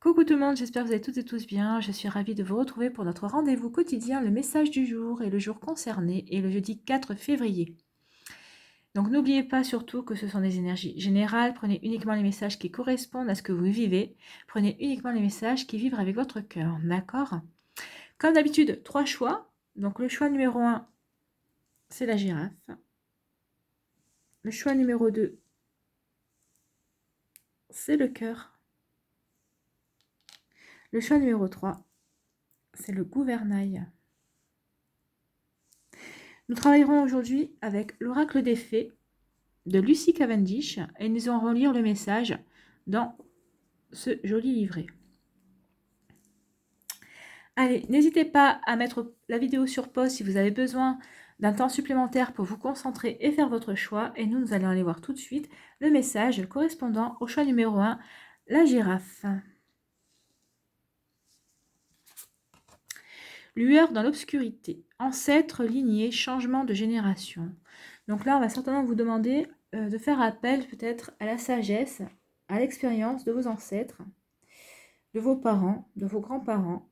Coucou tout le monde, j'espère que vous allez toutes et tous bien. Je suis ravie de vous retrouver pour notre rendez-vous quotidien, le message du jour et le jour concerné est le jeudi 4 février. Donc n'oubliez pas surtout que ce sont des énergies générales, prenez uniquement les messages qui correspondent à ce que vous vivez, prenez uniquement les messages qui vibrent avec votre cœur, d'accord? Comme d'habitude, 3 choix. Donc le choix numéro 1, c'est la girafe. Le choix numéro 2, c'est le cœur. Le choix numéro 3, c'est le gouvernail. Nous travaillerons aujourd'hui avec l'oracle des fées de Lucy Cavendish et nous allons relire le message dans ce joli livret. Allez, n'hésitez pas à mettre la vidéo sur pause si vous avez besoin d'un temps supplémentaire pour vous concentrer et faire votre choix. Et nous allons aller voir tout de suite le message correspondant au choix numéro 1, la girafe. Lueur dans l'obscurité, ancêtre, lignée, changement de génération. Donc là, on va certainement vous demander de faire appel peut-être à la sagesse, à l'expérience de vos ancêtres, de vos parents, de vos grands-parents.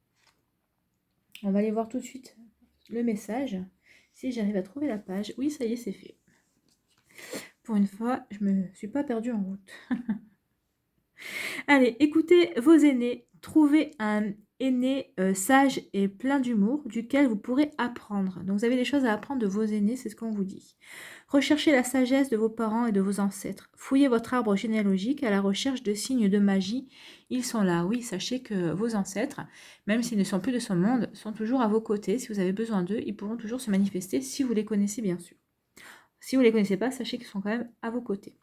On va aller voir tout de suite le message, si j'arrive à trouver la page. Oui, ça y est, c'est fait. Pour une fois, je ne me suis pas perdue en route. Allez, écoutez vos aînés, trouvez un aîné sage et plein d'humour duquel vous pourrez apprendre. Donc vous avez des choses à apprendre de vos aînés, c'est ce qu'on vous dit. Recherchez la sagesse de vos parents et de vos ancêtres. Fouillez votre arbre généalogique à la recherche de signes de magie. Ils sont là, oui, sachez que vos ancêtres, même s'ils ne sont plus de ce monde, sont toujours à vos côtés. Si vous avez besoin d'eux, ils pourront toujours se manifester si vous les connaissez bien sûr. Si vous ne les connaissez pas, sachez qu'ils sont quand même à vos côtés.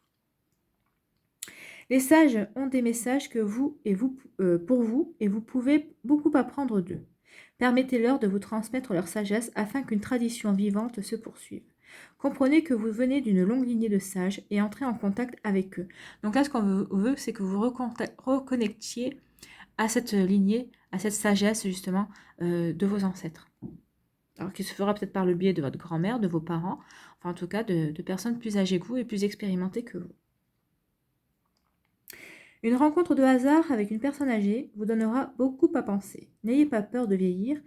Les sages ont des messages que pour vous et vous pouvez beaucoup apprendre d'eux. Permettez-leur de vous transmettre leur sagesse afin qu'une tradition vivante se poursuive. Comprenez que vous venez d'une longue lignée de sages et entrez en contact avec eux. Donc là, ce qu'on veut, c'est que vous reconnectiez à cette lignée, à cette sagesse justement de vos ancêtres. Alors qui se fera peut-être par le biais de votre grand-mère, de vos parents, enfin en tout cas de personnes plus âgées que vous et plus expérimentées que vous. Une rencontre de hasard avec une personne âgée vous donnera beaucoup à penser. N'ayez pas peur de vieillir,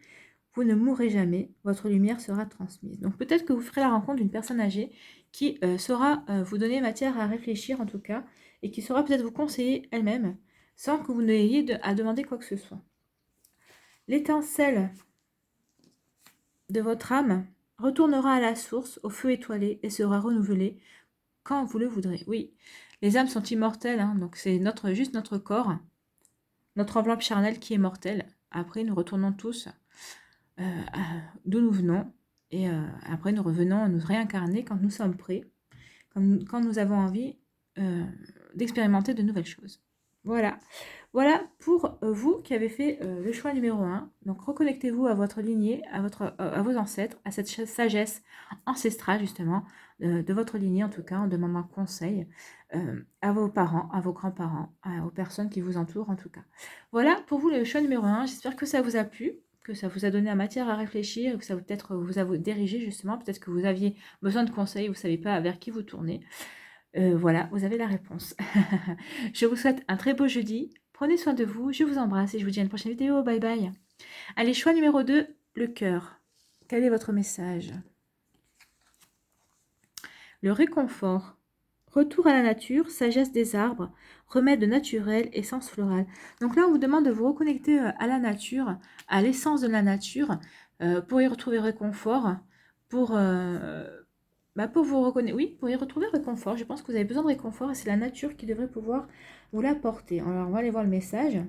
vous ne mourrez jamais, votre lumière sera transmise. Donc peut-être que vous ferez la rencontre d'une personne âgée qui saura vous donner matière à réfléchir en tout cas, et qui saura peut-être vous conseiller elle-même, sans que vous n'ayez à demander quoi que ce soit. L'étincelle de votre âme retournera à la source, au feu étoilé, et sera renouvelée quand vous le voudrez. Oui, les âmes sont immortelles, hein, donc c'est juste notre corps, notre enveloppe charnelle qui est mortelle. Après, nous retournons tous d'où nous venons, et après nous revenons nous réincarner quand nous sommes prêts, quand nous avons envie d'expérimenter de nouvelles choses. Voilà. Voilà pour vous qui avez fait le choix numéro 1. Donc reconnectez-vous à votre lignée, à vos ancêtres, à cette sagesse ancestrale justement, de votre lignée en tout cas, en demandant conseil à vos parents, à vos grands-parents, aux personnes qui vous entourent en tout cas. Voilà pour vous le choix numéro 1. J'espère que ça vous a plu, que ça vous a donné la matière à réfléchir, que ça peut-être vous a dirigé justement, peut-être que vous aviez besoin de conseils, vous ne savez pas vers qui vous tourner. Voilà, vous avez la réponse. Je vous souhaite un très beau jeudi. Prenez soin de vous, je vous embrasse et je vous dis à une prochaine vidéo. Bye bye. Allez, choix numéro 2, le cœur. Quel est votre message? Le réconfort. Retour à la nature, sagesse des arbres, remède naturel, essence florale. Donc là, on vous demande de vous reconnecter à la nature, à l'essence de la nature, pour y retrouver réconfort, pour vous reconnaître, oui, pour y retrouver réconfort. Je pense que vous avez besoin de réconfort et c'est la nature qui devrait pouvoir vous l'apporter. Alors, on va aller voir le message.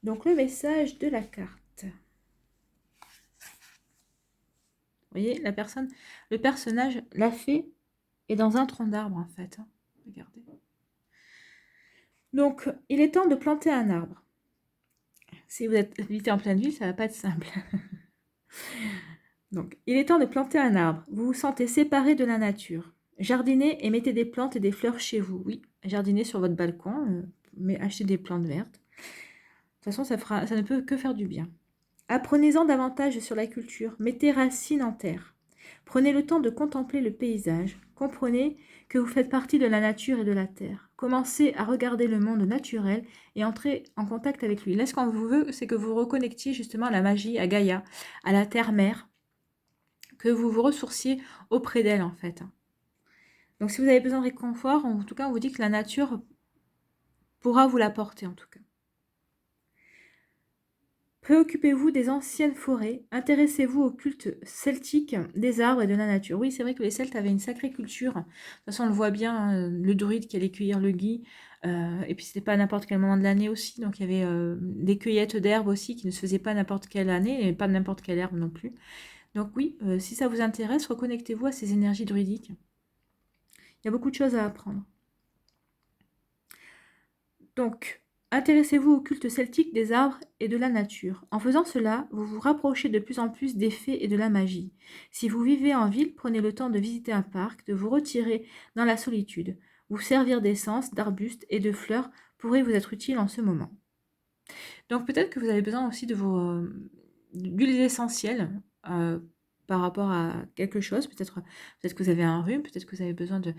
Donc, le message de la carte. Vous voyez, le personnage, la fée, est dans un tronc d'arbre, en fait. Regardez. Donc, il est temps de planter un arbre. Si vous habitez en pleine ville, ça ne va pas être simple. Donc, il est temps de planter un arbre. Vous vous sentez séparé de la nature. Jardinez et mettez des plantes et des fleurs chez vous. Oui, jardinez sur votre balcon, mais achetez des plantes vertes. De toute façon, ça ne peut que faire du bien. Apprenez-en davantage sur la culture. Mettez racines en terre. Prenez le temps de contempler le paysage. Comprenez que vous faites partie de la nature et de la terre. Commencez à regarder le monde naturel et entrez en contact avec lui. Là, ce qu'on vous veut, c'est que vous reconnectiez justement à la magie, à Gaïa, à la terre-mère, que vous vous ressourciez auprès d'elle en fait. Donc si vous avez besoin de réconfort, en tout cas, on vous dit que la nature pourra vous l'apporter en tout cas. Préoccupez-vous des anciennes forêts, intéressez-vous au culte celtique des arbres et de la nature. Oui, c'est vrai que les Celtes avaient une sacrée culture. De toute façon, on le voit bien, le druide qui allait cueillir le gui. Et puis, c'était pas à n'importe quel moment de l'année aussi. Donc, il y avait des cueillettes d'herbes aussi qui ne se faisaient pas n'importe quelle année et pas n'importe quelle herbe non plus. Donc, oui, si ça vous intéresse, reconnectez-vous à ces énergies druidiques. Il y a beaucoup de choses à apprendre. Donc, intéressez-vous au culte celtique des arbres et de la nature. En faisant cela, vous vous rapprochez de plus en plus des fées et de la magie. Si vous vivez en ville, prenez le temps de visiter un parc, de vous retirer dans la solitude. Vous servir d'essence, d'arbustes et de fleurs pourrait vous être utile en ce moment. Donc peut-être que vous avez besoin aussi de d'huiles essentielles par rapport à quelque chose. Peut-être que vous avez un rhume, peut-être que vous avez besoin de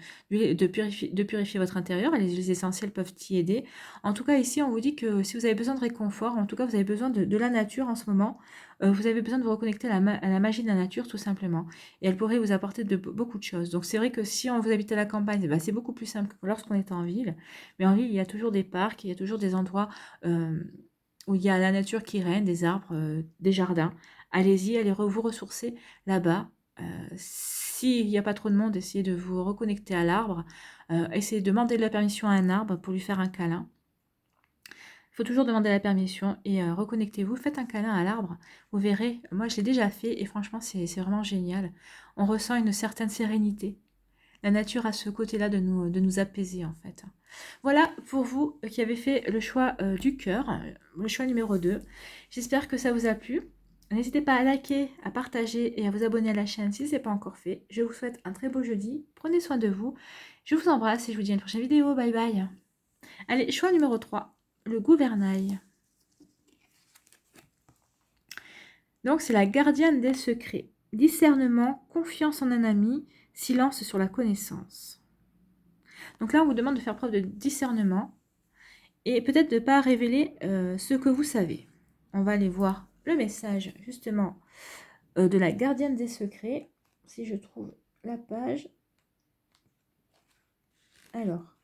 purifier votre intérieur. Et les huiles essentielles peuvent y aider. En tout cas, ici, on vous dit que si vous avez besoin de réconfort, en tout cas, vous avez besoin de la nature en ce moment, vous avez besoin de vous reconnecter à la magie de la nature, tout simplement. Et elle pourrait vous apporter beaucoup de choses. Donc, c'est vrai que si on vous habite à la campagne, bah, c'est beaucoup plus simple que lorsqu'on est en ville. Mais en ville, il y a toujours des parcs, il y a toujours des endroits où il y a la nature qui règne, des arbres, des jardins. Allez-y, allez vous ressourcer là-bas. S'il n'y a pas trop de monde, essayez de vous reconnecter à l'arbre. Essayez de demander de la permission à un arbre pour lui faire un câlin. Il faut toujours demander la permission et reconnectez-vous. Faites un câlin à l'arbre. Vous verrez, moi je l'ai déjà fait et franchement c'est vraiment génial. On ressent une certaine sérénité. La nature a ce côté-là de nous apaiser en fait. Voilà pour vous qui avez fait le choix du cœur, le choix numéro 2. J'espère que ça vous a plu. N'hésitez pas à liker, à partager et à vous abonner à la chaîne si ce n'est pas encore fait. Je vous souhaite un très beau jeudi. Prenez soin de vous. Je vous embrasse et je vous dis à une prochaine vidéo. Bye bye. Allez, choix numéro 3, le gouvernail. Donc c'est la gardienne des secrets. Discernement, confiance en un ami, silence sur la connaissance. Donc là, on vous demande de faire preuve de discernement et peut-être de ne pas révéler ce que vous savez. On va aller voir le message justement de la gardienne des secrets. Si je trouve la page. Alors,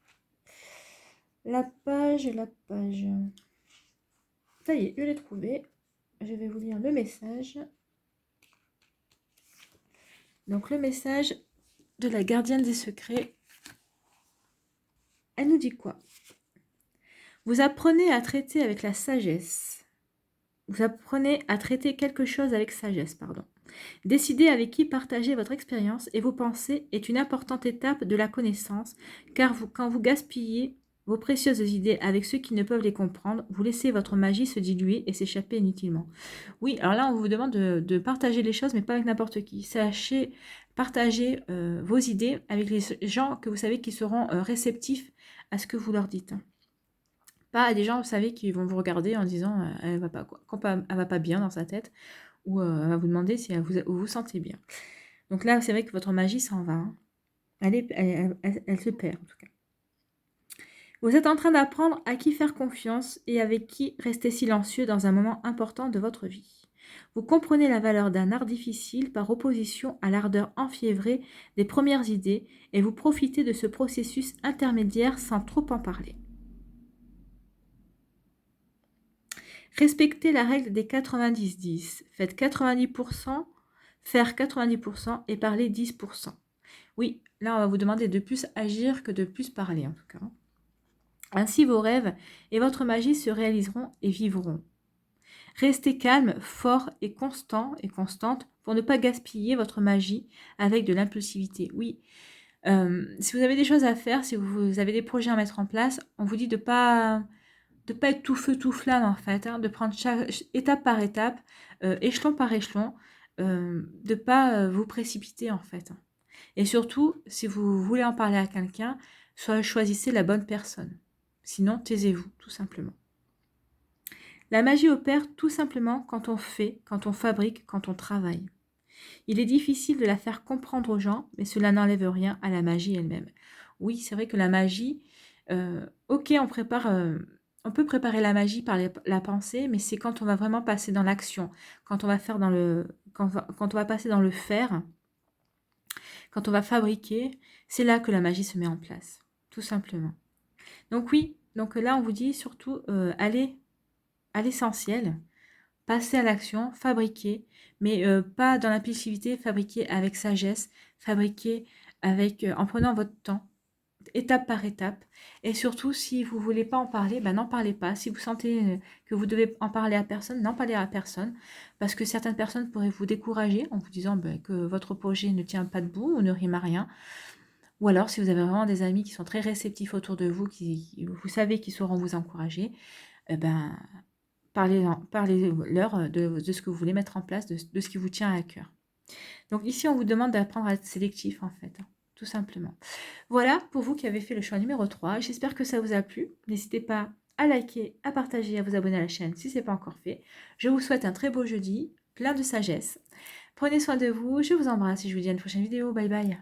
la page. Ça y est, je l'ai trouvé. Je vais vous lire le message. Donc le message de la gardienne des secrets. Elle nous dit quoi? Vous apprenez à traiter avec la sagesse. Vous apprenez à traiter quelque chose avec sagesse, pardon. Décider avec qui partager votre expérience et vos pensées est une importante étape de la connaissance, car quand vous gaspillez vos précieuses idées avec ceux qui ne peuvent les comprendre, vous laissez votre magie se diluer et s'échapper inutilement. Oui, alors là, on vous demande de partager les choses, mais pas avec n'importe qui. Sachez partager vos idées avec les gens que vous savez qui seront réceptifs à ce que vous leur dites. Pas à des gens, vous savez, qui vont vous regarder en disant elle va pas quoi, elle va pas bien dans sa tête, ou elle va vous demander si vous vous sentez bien. Donc là, c'est vrai que votre magie s'en va. Hein. Elle se perd en tout cas. Vous êtes en train d'apprendre à qui faire confiance et avec qui rester silencieux dans un moment important de votre vie. Vous comprenez la valeur d'un art difficile par opposition à l'ardeur enfiévrée des premières idées et vous profitez de ce processus intermédiaire sans trop en parler. Respectez la règle des 90-10. Faites 90%, faire 90% et parler 10%. Oui, là on va vous demander de plus agir que de plus parler en tout cas. Ainsi vos rêves et votre magie se réaliseront et vivront. Restez calme, fort et constant et constante pour ne pas gaspiller votre magie avec de l'impulsivité. Oui, si vous avez des choses à faire, si vous avez des projets à mettre en place, on vous dit de pas être tout feu tout flamme en fait, hein, de prendre chaque étape par étape, échelon par échelon, de ne pas vous précipiter en fait. Et surtout, si vous voulez en parler à quelqu'un, choisissez la bonne personne. Sinon, taisez-vous, tout simplement. La magie opère tout simplement quand on fait, quand on fabrique, quand on travaille. Il est difficile de la faire comprendre aux gens, mais cela n'enlève rien à la magie elle-même. Oui, c'est vrai que la magie, ok, on peut préparer la magie par la pensée, mais c'est quand on va vraiment passer dans l'action, quand on va faire quand on va passer dans le faire, quand on va fabriquer, c'est là que la magie se met en place, tout simplement. Donc oui, donc là on vous dit surtout allez à l'essentiel, passez à l'action, fabriquez, mais pas dans l'impulsivité, fabriquez avec sagesse, fabriquez en prenant votre temps, étape par étape. Et surtout, si vous voulez pas en parler, ben n'en parlez pas. Si vous sentez que vous devez en parler à personne, n'en parlez à personne. Parce que certaines personnes pourraient vous décourager en vous disant que votre projet ne tient pas debout ou ne rime à rien. Ou alors, si vous avez vraiment des amis qui sont très réceptifs autour de vous, vous savez qu'ils sauront vous encourager, eh ben, parlez-leur de ce que vous voulez mettre en place, de ce qui vous tient à cœur. Donc ici, on vous demande d'apprendre à être sélectif, en fait, hein, tout simplement. Voilà pour vous qui avez fait le choix numéro 3. J'espère que ça vous a plu. N'hésitez pas à liker, à partager, à vous abonner à la chaîne si ce n'est pas encore fait. Je vous souhaite un très beau jeudi, plein de sagesse. Prenez soin de vous, je vous embrasse et je vous dis à une prochaine vidéo. Bye bye.